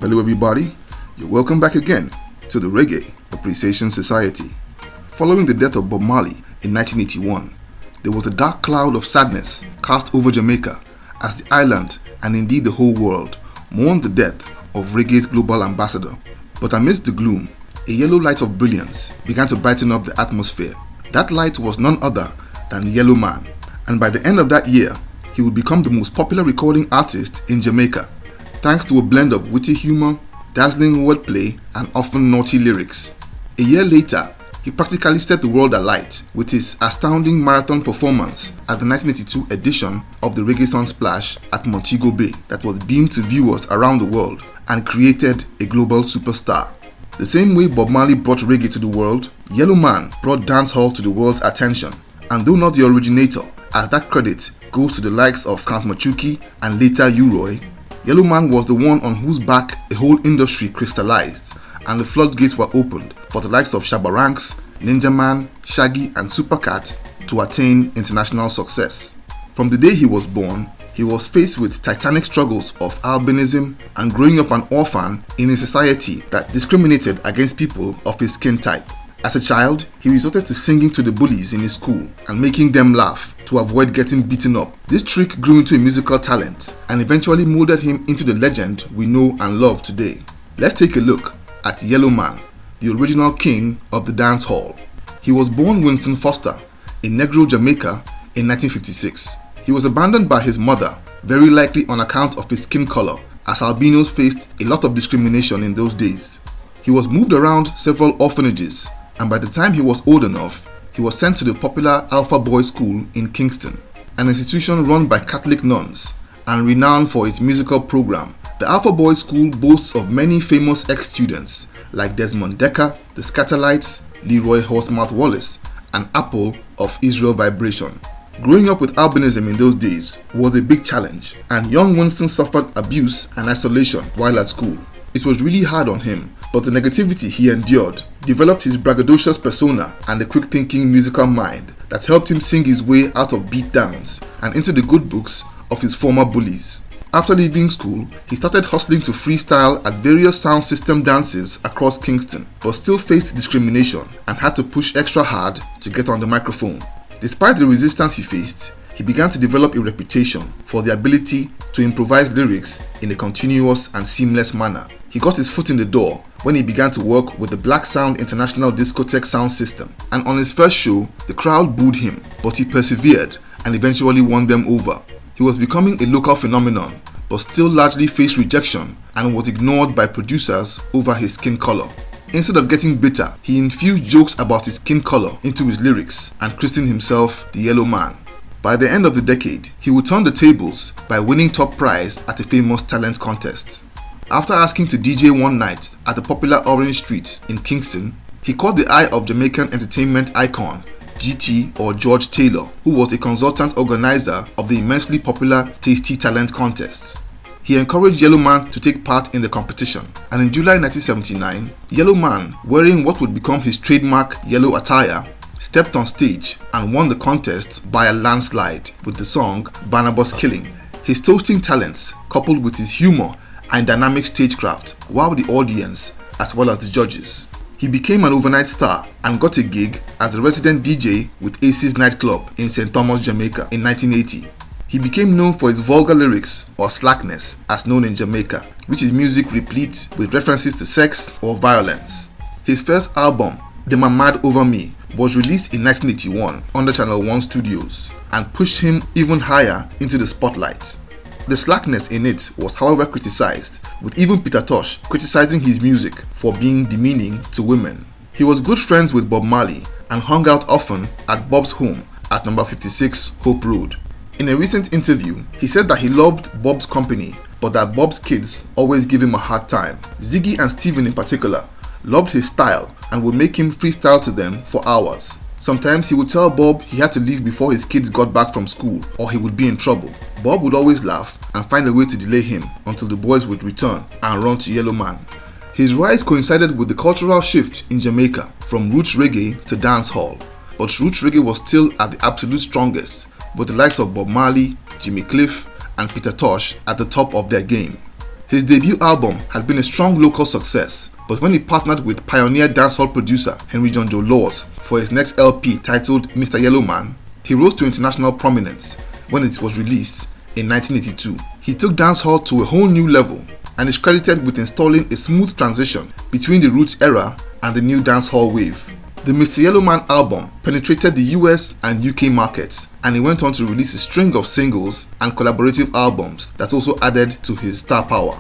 Hello everybody, you're welcome back again to the Reggae Appreciation Society. Following the death of Bob Marley in 1981, there was a dark cloud of sadness cast over Jamaica as the island, and indeed the whole world, mourned the death of reggae's global ambassador. But amidst the gloom, a yellow light of brilliance began to brighten up the atmosphere. That light was none other than Yellowman, and by the end of that year, he would become the most popular recording artist in Jamaica, thanks to a blend of witty humor, dazzling wordplay, and often naughty lyrics. A year later, he practically set the world alight with his astounding marathon performance at the 1982 edition of the Reggae Sunsplash at Montego Bay that was beamed to viewers around the world and created a global superstar. The same way Bob Marley brought reggae to the world, Yellowman brought dancehall to the world's attention, and though not the originator, as that credit goes to the likes of Count Machuki and later U-Roy, Yellowman was the one on whose back a whole industry crystallized and the floodgates were opened for the likes of Shabba Ranks, Ninja Man, Shaggy and Supercat to attain international success. From the day he was born, he was faced with titanic struggles of albinism and growing up an orphan in a society that discriminated against people of his skin type. As a child, he resorted to singing to the bullies in his school and making them laugh to avoid getting beaten up. This trick grew into a musical talent and eventually molded him into the legend we know and love today. Let's take a look at Yellowman, the original king of the dance hall. He was born Winston Foster in Negro, Jamaica in 1956. He was abandoned by his mother, very likely on account of his skin color, as albinos faced a lot of discrimination in those days. He was moved around several orphanages, and by the time he was old enough, he was sent to the popular Alpha Boys School in Kingston, an institution run by Catholic nuns and renowned for its musical program. The Alpha Boys School boasts of many famous ex-students like Desmond Dekker, the Scatterlights, Leroy Horsemouth Wallace, and Apple of Israel Vibration. Growing up with albinism in those days was a big challenge, and young Winston suffered abuse and isolation while at school. It was really hard on him, but the negativity he endured developed his braggadocious persona and a quick-thinking musical mind that helped him sing his way out of beatdowns and into the good books of his former bullies. After leaving school, he started hustling to freestyle at various sound system dances across Kingston, but still faced discrimination and had to push extra hard to get on the microphone. Despite the resistance he faced, he began to develop a reputation for the ability to improvise lyrics in a continuous and seamless manner. He got his foot in the door when he began to work with the Black Sound International Discotheque sound system, and on his first show, the crowd booed him, but he persevered and eventually won them over. He was becoming a local phenomenon, but still largely faced rejection and was ignored by producers over his skin color. Instead of getting bitter, he infused jokes about his skin color into his lyrics and christened himself the Yellow Man. By the end of the decade, he would turn the tables by winning top prize at a famous talent contest. After asking to DJ one night at the popular Orange Street in Kingston, he caught the eye of Jamaican entertainment icon GT or George Taylor, who was a consultant organizer of the immensely popular Tasty Talent contest. He encouraged Yellowman to take part in the competition, and in July 1979, Yellowman, wearing what would become his trademark yellow attire, stepped on stage and won the contest by a landslide with the song Barnabas Killing. His toasting talents, coupled with his humor and dynamic stagecraft, wowed the audience as well as the judges. He became an overnight star and got a gig as the resident DJ with Ace's nightclub in St. Thomas, Jamaica in 1980. He became known for his vulgar lyrics, or slackness as known in Jamaica, which is music replete with references to sex or violence. His first album, They Ma Mad Over Me, was released in 1981 under Channel 1 Studios and pushed him even higher into the spotlight. The slackness in it was however criticized, with even Peter Tosh criticizing his music for being demeaning to women. He was good friends with Bob Marley and hung out often at Bob's home at number 56 Hope Road. In a recent interview, he said that he loved Bob's company, but that Bob's kids always give him a hard time. Ziggy and Steven in particular loved his style and would make him freestyle to them for hours. Sometimes he would tell Bob he had to leave before his kids got back from school or he would be in trouble. Bob would always laugh and find a way to delay him until the boys would return and run to Yellowman. His rise coincided with the cultural shift in Jamaica from roots reggae to dancehall, but roots reggae was still at the absolute strongest, with the likes of Bob Marley, Jimmy Cliff, and Peter Tosh at the top of their game. His debut album had been a strong local success, but when he partnered with pioneer dancehall producer Henry John Joe Laws for his next LP titled Mr. Yellowman, he rose to international prominence when it was released in 1982. He took dancehall to a whole new level and is credited with installing a smooth transition between the roots era and the new dancehall wave. The Mr. Yellowman album penetrated the US and UK markets, and he went on to release a string of singles and collaborative albums that also added to his star power.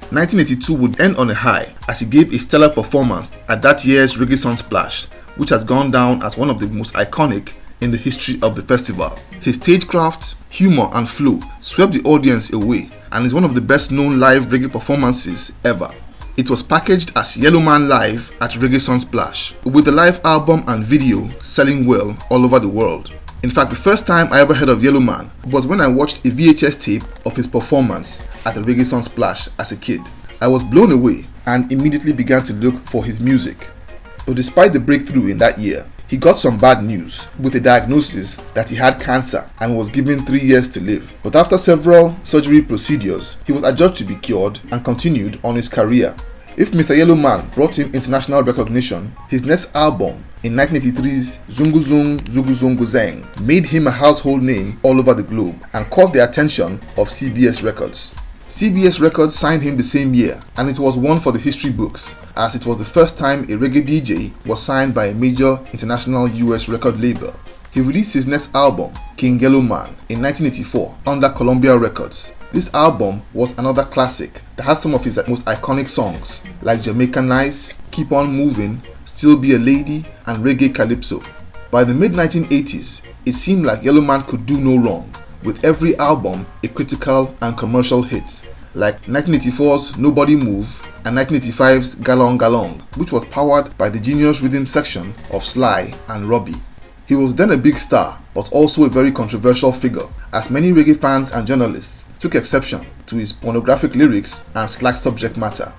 1982 would end on a high as he gave a stellar performance at that year's Reggae Sunsplash, which has gone down as one of the most iconic in the history of the festival. His stagecraft, humor and flow swept the audience away and is one of the best known live reggae performances ever. It was packaged as Yellowman Live at Reggae Sunsplash, with the live album and video selling well all over the world. In fact, the first time I ever heard of Yellowman was when I watched a VHS tape of his performance at the Reggae Sunsplash as a kid. I was blown away and immediately began to look for his music. But despite the breakthrough in that year, he got some bad news with a diagnosis that he had cancer and was given 3 years to live. But after several surgery procedures, he was adjudged to be cured and continued on his career. If Mr. Yellowman brought him international recognition, his next album in 1983's Zungu Zung Zugu Zungu Zeng made him a household name all over the globe and caught the attention of CBS Records. CBS Records signed him the same year, and it was one for the history books, as it was the first time a reggae DJ was signed by a major international US record label. He released his next album, King Yellowman, in 1984 under Columbia Records. This album was another classic that had some of his most iconic songs like Jamaica Nice, Keep On Moving, Still Be a Lady, and Reggae Calypso. By the mid-1980s, it seemed like Yellowman could do no wrong, with every album a critical and commercial hit, like 1984's Nobody Move and 1985's Galong Galong, which was powered by the genius rhythm section of Sly and Robbie. He was then a big star, but also a very controversial figure, as many reggae fans and journalists took exception to his pornographic lyrics and slack subject matter.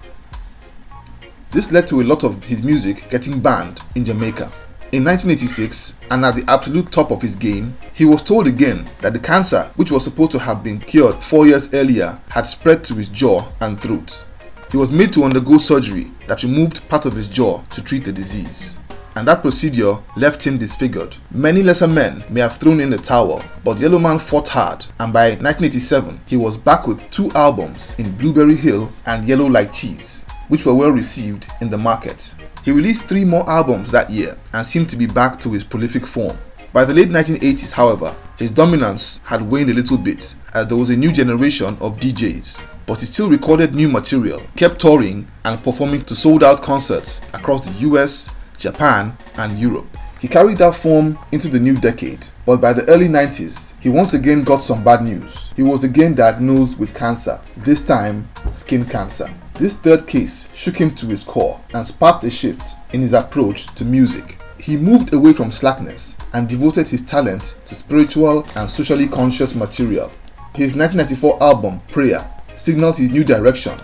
This led to a lot of his music getting banned in Jamaica. In 1986, and at the absolute top of his game, he was told again that the cancer, which was supposed to have been cured 4 years earlier, had spread to his jaw and throat. He was made to undergo surgery that removed part of his jaw to treat the disease, and that procedure left him disfigured. Many lesser men may have thrown in the towel, but Yellowman fought hard, and by 1987 he was back with 2 albums in Blueberry Hill and Yellow Like Cheese, which were well received in the market. He released 3 more albums that year and seemed to be back to his prolific form. By the late 1980s, however, his dominance had waned a little bit as there was a new generation of DJs, but he still recorded new material, kept touring and performing to sold-out concerts across the US, Japan and Europe. He carried that form into the new decade, but by the early 90s, he once again got some bad news. He was again diagnosed with cancer, this time skin cancer. This third case shook him to his core and sparked a shift in his approach to music. He moved away from slackness and devoted his talent to spiritual and socially conscious material. His 1994 album, Prayer, signaled his new direction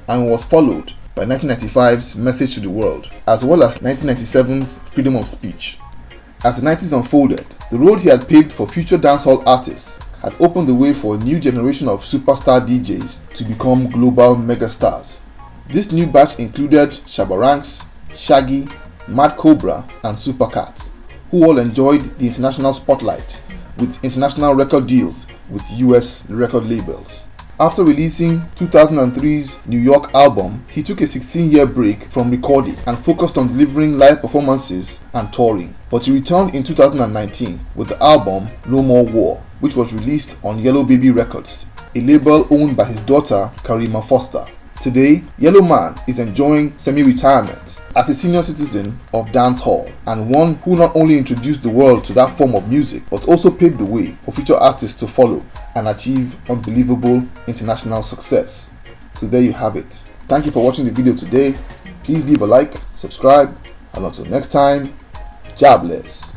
and was followed by 1995's Message to the World, as well as 1997's Freedom of Speech. As the 90s unfolded, the road he had paved for future dancehall artists had opened the way for a new generation of superstar DJs to become global megastars. This new batch included Shabba Ranks, Shaggy, Mad Cobra and Supercat, who all enjoyed the international spotlight with international record deals with US record labels. After releasing 2003's New York album, he took a 16-year break from recording and focused on delivering live performances and touring. But he returned in 2019 with the album No More War, which was released on Yellow Baby Records, a label owned by his daughter Karima Foster. Today, Yellowman is enjoying semi-retirement as a senior citizen of dancehall and one who not only introduced the world to that form of music but also paved the way for future artists to follow and achieve unbelievable international success. So there you have it. Thank you for watching the video today. Please leave a like, subscribe, and until next time, jobless.